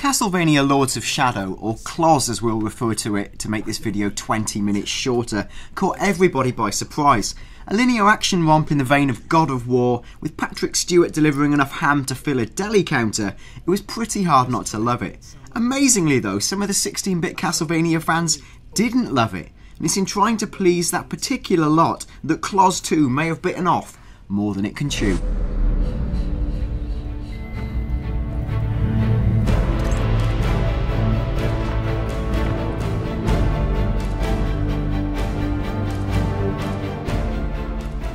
Castlevania Lords of Shadow, or Claus as we'll refer to it to make this video 20 minutes shorter, caught everybody by surprise. A linear action romp in the vein of God of War, with Patrick Stewart delivering enough ham to fill a deli counter, it was pretty hard not to love it. Amazingly though, some of the 16-bit Castlevania fans didn't love it, and it's in trying to please that particular lot that Claus 2 may have bitten off more than it can chew.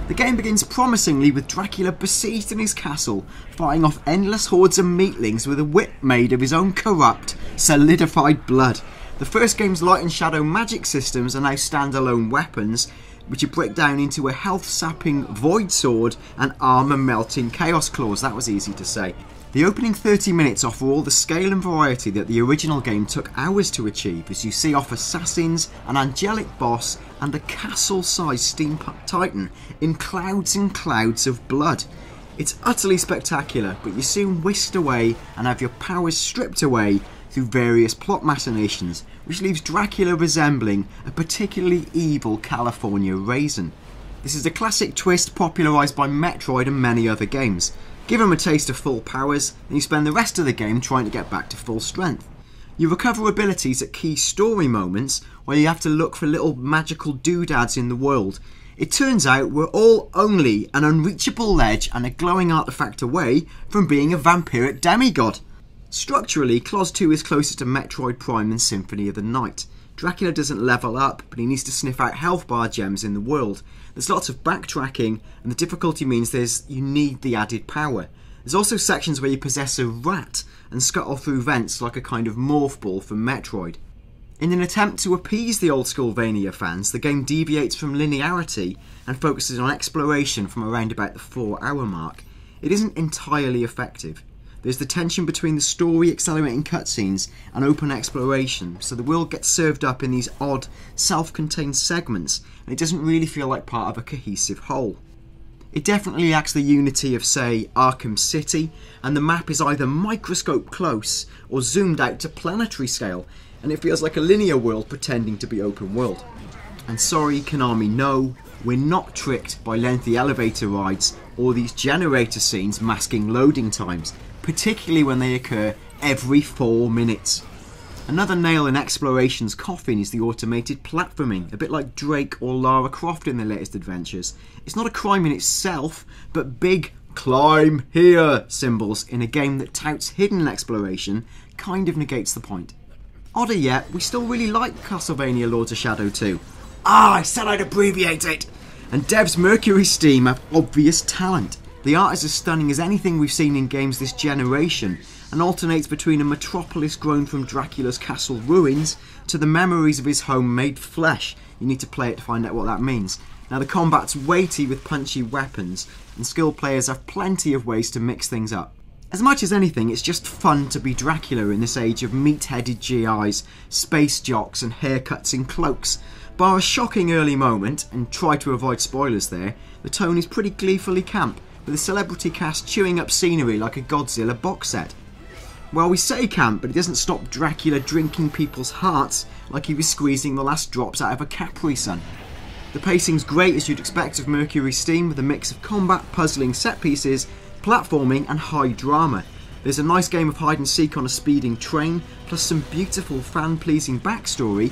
The game begins promisingly with Dracula besieged in his castle, fighting off endless hordes of meatlings with a whip made of his own corrupt, solidified blood. The first game's light and shadow magic systems are now standalone weapons, which you break down into a health-sapping void sword and armour-melting chaos claws. That was easy to say. The opening 30 minutes offer all the scale and variety that the original game took hours to achieve, as you see off assassins, an angelic boss, and a castle-sized steampunk titan in clouds and clouds of blood. It's utterly spectacular, but you're soon whisked away and have your powers stripped away through various plot machinations, which leaves Dracula resembling a particularly evil California raisin. This is a classic twist popularised by Metroid and many other games. Give him a taste of full powers, and you spend the rest of the game trying to get back to full strength. You recover abilities at key story moments, where you have to look for little magical doodads in the world. It turns out we're all only an unreachable ledge and a glowing artefact away from being a vampiric demigod. Structurally, Claus 2 is closer to Metroid Prime than Symphony of the Night. Dracula doesn't level up, but he needs to sniff out health bar gems in the world. There's lots of backtracking, and the difficulty means you need the added power. There's also sections where you possess a rat and scuttle through vents like a kind of morph ball from Metroid. In an attempt to appease the old school Vania fans, the game deviates from linearity and focuses on exploration from around about the 4-hour mark. It isn't entirely effective. There's the tension between the story accelerating cutscenes and open exploration, so the world gets served up in these odd, self-contained segments, and it doesn't really feel like part of a cohesive whole. It definitely lacks the unity of, say, Arkham City, and the map is either microscope close or zoomed out to planetary scale, and it feels like a linear world pretending to be open world. And sorry Konami, no, we're not tricked by lengthy elevator rides or these generator scenes masking loading times, particularly when they occur every 4 minutes. Another nail in exploration's coffin is the automated platforming, a bit like Drake or Lara Croft in their latest adventures. It's not a crime in itself, but big "climb here" symbols in a game that touts hidden exploration kind of negates the point. Odder yet, we still really like Castlevania Lords of Shadow 2. I said I'd abbreviate it! And devs Mercury Steam have obvious talent. The art is as stunning as anything we've seen in games this generation, and alternates between a metropolis grown from Dracula's castle ruins to the memories of his home made flesh. You need to play it to find out what that means. Now the combat's weighty with punchy weapons, and skilled players have plenty of ways to mix things up. As much as anything, it's just fun to be Dracula in this age of meat-headed GIs, space jocks and haircuts in cloaks. Bar a shocking early moment, and try to avoid spoilers there, the tone is pretty gleefully camp, with a celebrity cast chewing up scenery like a Godzilla box set. Well, we say camp, but it doesn't stop Dracula drinking people's hearts like he was squeezing the last drops out of a Capri Sun. The pacing's great as you'd expect of Mercury Steam, with a mix of combat, puzzling set pieces, platforming and high drama. There's a nice game of hide and seek on a speeding train, plus some beautiful fan-pleasing backstory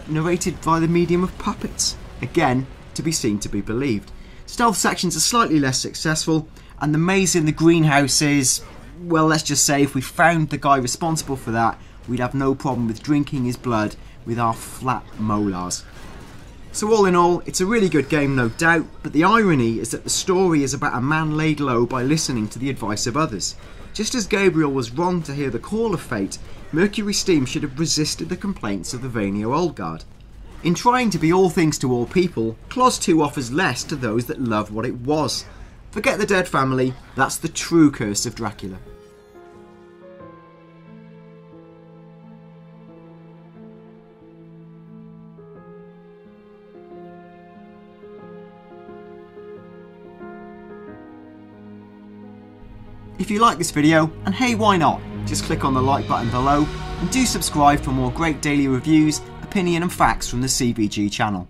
narrated by the medium of puppets. Again, to be seen to be believed. Stealth sections are slightly less successful, and the maze in the greenhouse is, well, let's just say if we found the guy responsible for that, we'd have no problem with drinking his blood with our flat molars. So all in all, it's a really good game, no doubt, but the irony is that the story is about a man laid low by listening to the advice of others. Just as Gabriel was wrong to hear the call of fate, Mercury Steam should have resisted the complaints of the Vania Old Guard. In trying to be all things to all people, Claus 2 offers less to those that love what it was. Forget the dead family, that's the true curse of Dracula. If you like this video, and hey, why not, just click on the like button below, and do subscribe for more great daily reviews, opinion and facts from the CBG channel.